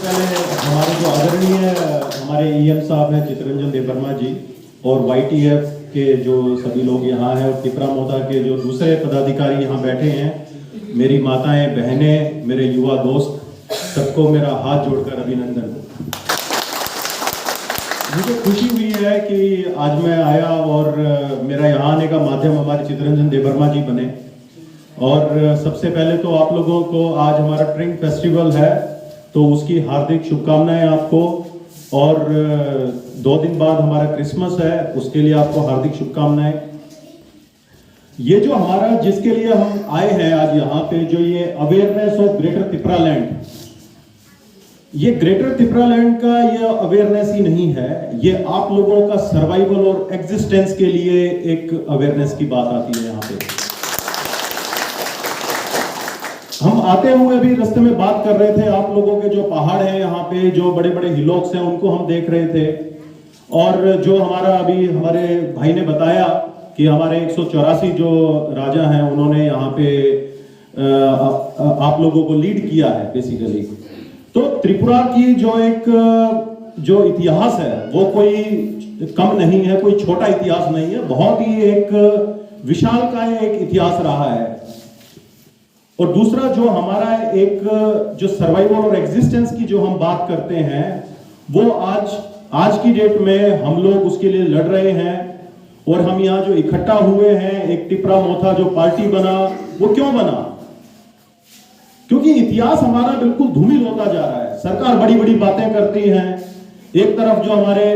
पहले हमारे जो आदरणीय हमारे ईएम साहब हैं चितरंजन देवर्मा जी और वाईटीएफ के जो सभी लोग यहाँ हैं और तिपरा मोता के जो दूसरे पदाधिकारी यहाँ बैठे हैं, मेरी माताएं, बहनें, मेरे युवा दोस्त, सबको मेरा हाथ जोड़कर अभिनंदन। मुझे खुशी हुई है कि आज मैं आया और मेरा यहाँ आने का माध्यम हमारे चितरंजन देवर्मा जी बने। और सबसे पहले तो आप लोगों को आज हमारा ट्रिंक फेस्टिवल है तो उसकी हार्दिक शुभकामनाएं आपको, और 2 दिन बाद हमारा क्रिसमस है उसके लिए आपको हार्दिक शुभकामनाएं। ये जो हमारा जिसके लिए हम आए हैं आज यहाँ पे, जो ये अवेयरनेस ऑफ ग्रेटर तिपरालैंड, ये ग्रेटर तिपरालैंड का ये अवेयरनेस ही नहीं है, ये आप लोगों का सर्वाइवल और एग्जिस्टेंस के लिए एक अवेयरनेस की बात आती है। यहाँ पे हम आते हुए भी रास्ते में बात कर रहे थे, आप लोगों के जो पहाड़ हैं यहाँ पे, जो बड़े बड़े हिलॉक्स हैं, उनको हम देख रहे थे। और जो हमारा अभी हमारे भाई ने बताया कि हमारे 184 जो राजा हैं उन्होंने यहाँ पे आप लोगों को लीड किया है बेसिकली। तो त्रिपुरा की जो इतिहास है वो कोई कम नहीं है, कोई छोटा इतिहास नहीं है, बहुत ही एक विशालकाय एक इतिहास रहा है। और दूसरा जो हमारा एक जो सर्वाइवल और एग्जिस्टेंस की जो हम बात करते हैं, वो आज की डेट में हम लोग उसके लिए लड़ रहे हैं। और हम यहाँ जो इकट्ठा हुए हैं, एक तिपरा मोथा जो पार्टी बना, वो क्यों बना? क्योंकि इतिहास हमारा बिल्कुल धूमिल होता जा रहा है। सरकार बड़ी बड़ी बातें करती है, एक तरफ जो हमारे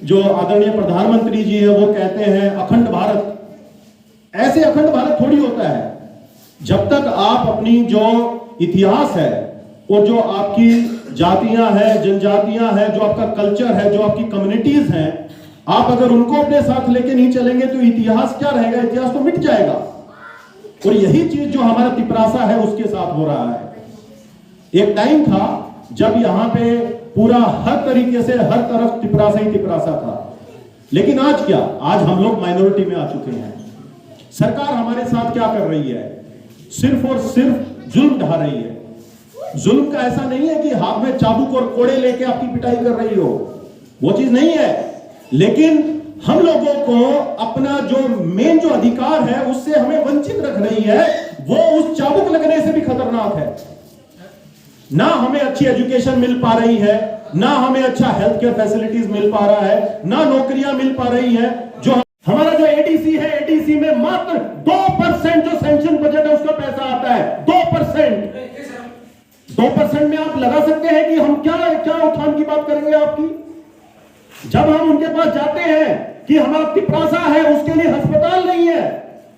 जो आदरणीय प्रधानमंत्री जी है वो कहते हैं अखंड भारत। ऐसे अखंड भारत थोड़ी होता है। जब तक आप अपनी जो इतिहास है और जो आपकी जातियां हैं, जनजातियां हैं, जो आपका कल्चर है, जो आपकी कम्युनिटीज हैं, आप अगर उनको अपने साथ लेके नहीं चलेंगे तो इतिहास क्या रहेगा? इतिहास तो मिट जाएगा। और यही चीज जो हमारा तिपरासा है उसके साथ हो रहा है। एक टाइम था जब यहाँ पे पूरा हर तरीके से हर तरफ तिपरासा ही तिपरासा था, लेकिन आज क्या? आज हम लोग माइनॉरिटी में आ चुके हैं। सरकार हमारे साथ क्या कर रही है? सिर्फ और सिर्फ जुल्म ढा रही है। जुल्म का ऐसा नहीं है कि हाथ में चाबुक और कोड़े लेके आपकी पिटाई कर रही हो, वो चीज नहीं है। लेकिन हम लोगों को अपना जो मेन जो अधिकार है उससे हमें वंचित रख रही है। वो उस चाबुक लगने से भी खतरनाक है। ना हमें अच्छी एजुकेशन मिल पा रही है, ना हमें अच्छा हेल्थ केयर फैसिलिटीज मिल पा रहा है, ना नौकरियां मिल पा रही है। जो हमारा जो एडीसी है, एडीसी में मात्र 2% जो सैंक्शन बजट है उसका पैसा आता है। 2% में आप लगा सकते हैं कि हम क्या उत्थान की बात करेंगे आपकी। जब हम उनके पास जाते हैं कि हमारा तिपरासा है, उसके लिए अस्पताल नहीं है,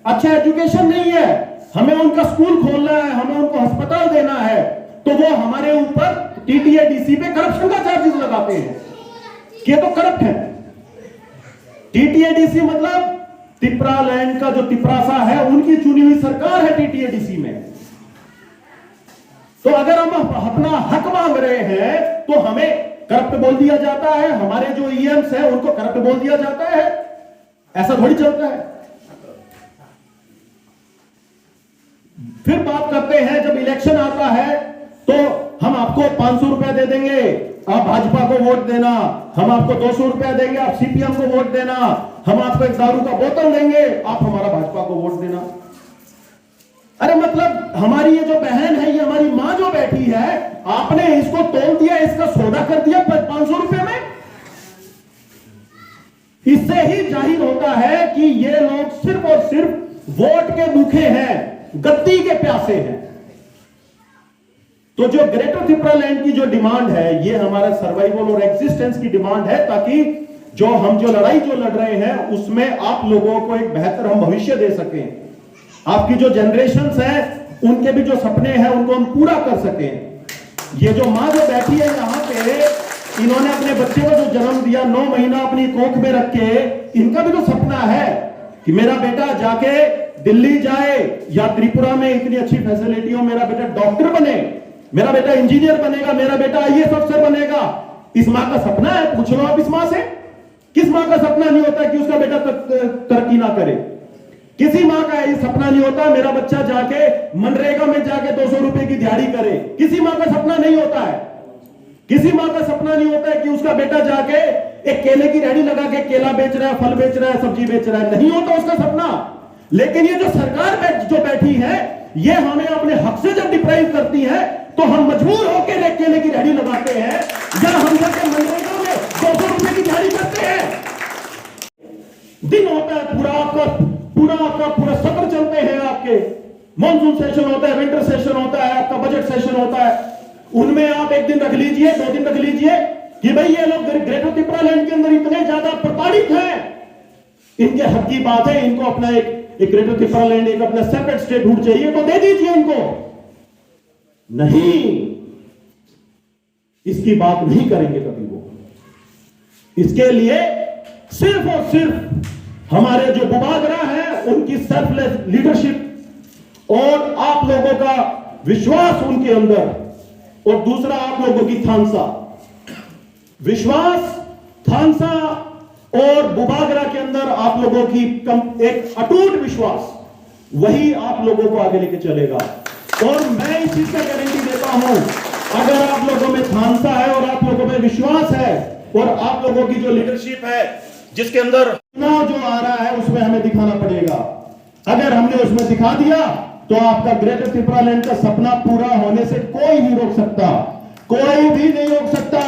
अच्छा एजुकेशन नहीं है, हमें उनका स्कूल खोलना है, हमें उनको अस्पताल देना है, तो वो हमारे ऊपर टीटीएडीसी पे करप्शन का चार्जेस लगाते हैं कि तो करप्ट है। टीटीएडीसी मतलब तिपरालैंड का जो तिपरासा है उनकी चुनी हुई सरकार है टीटीएडीसी में। तो अगर हम अपना हक मांग रहे हैं तो हमें करप्ट बोल दिया जाता है, हमारे जो ईएम्स है उनको करप्ट बोल दिया जाता है। ऐसा थोड़ी चलता है। फिर बात करते हैं जब इलेक्शन आता है तो हम आपको 500 रुपए दे देंगे, आप भाजपा को वोट देना, हम आपको 200 रुपया देंगे, आप सीपीएम को वोट देना, हम आपको एक दारू का बोतल देंगे, आप हमारा भाजपा को वोट देना। अरे मतलब हमारी ये जो बहन है, ये हमारी मां जो बैठी है, आपने इसको तोल दिया, इसका सौदा कर दिया 500 रुपए में। इससे ही जाहिर होता है कि ये लोग सिर्फ और सिर्फ वोट के भूखे हैं, गद्दी के प्यासे हैं। तो जो ग्रेटर तिपरालैंड की जो डिमांड है, ये हमारा सर्वाइवल और एग्जिस्टेंस की डिमांड है, ताकि जो लड़ाई लड़ रहे हैं उसमें आप लोगों को एक बेहतर हम भविष्य दे सकें। आपकी जो जनरेशंस हैं उनके भी जो सपने हैं उनको हम पूरा कर सकें। ये जो मां जो बैठी है यहाँ पे, इन्होंने अपने बच्चे को जो जन्म दिया, 9 महीना अपनी कोख में रख के, इनका भी तो सपना है कि मेरा बेटा जाके दिल्ली जाए या त्रिपुरा में इतनी अच्छी फैसिलिटी हो, मेरा बेटा डॉक्टर बने, मेरा बेटा इंजीनियर बनेगा, मेरा बेटा आईएएस अफसर बनेगा। इस मां का सपना है? पूछ लो आप इस मां से। किस मां का सपना नहीं होता कि उसका बेटा तरक्की ना करे? किसी मां का ये सपना नहीं होता मेरा बच्चा जाके मनरेगा में जाके 200 रुपए की दिहाड़ी करे। किसी मां का सपना नहीं होता है। किसी मां का सपना नहीं होता है कि उसका बेटा जाके एक केले की रेहड़ी लगा के केला बेच रहा है, फल बेच रहा है, सब्जी बेच रहा है, नहीं होता उसका सपना। लेकिन ये जो सरकार जो बैठी है, ये हमें अपने हक से जब डिप्राइव करती है तो हम मजबूर होकर एक केले की रेहड़ी लगाते हैं या हम जाके मनरेगा में 200 रुपए की दिहाड़ी करते हैं। दिन होता है पूरा सत्र चलते हैं, आपके मॉनसून सेशन होता है, विंटर सेशन होता है, आपका बजट सेशन होता है। उनमें आप एक दिन रख लीजिए, 2 दिन रख लीजिए कि भाई ये लोग ग्रेटर त्रिपुरा लैंड के अंदर इतने ज्यादा प्रताड़ित हैं, इनके हक की बात है, इनको अपना एक ग्रेटर त्रिपुरा लैंड, एक अपना सेपरेट स्टेटहुड चाहिए तो दे दीजिए इनको। नहीं, इसकी बात नहीं करेंगे कभी वो। इसके लिए सिर्फ और सिर्फ हमारे जो बुबागरा है उनकी सेल्फलेस लीडरशिप और आप लोगों का विश्वास उनके अंदर, और दूसरा आप लोगों की थानसा विश्वास, थानसा और बुबागरा के अंदर आप लोगों की एक अटूट विश्वास, वही आप लोगों को आगे लेके चलेगा। और मैं इस चीज का गारंटी देता हूं, अगर आप लोगों में थानसा है और आप लोगों में विश्वास है और आप लोगों की जो लीडरशिप है, जिसके अंदर चुनाव जो आ रहा है उसमें हमें दिखाना पड़ेगा। अगर हमने उसमें दिखा दिया तो आपका ग्रेटर त्रिपुरा लैंड का सपना पूरा होने से कोई नहीं रोक सकता, कोई भी नहीं रोक सकता।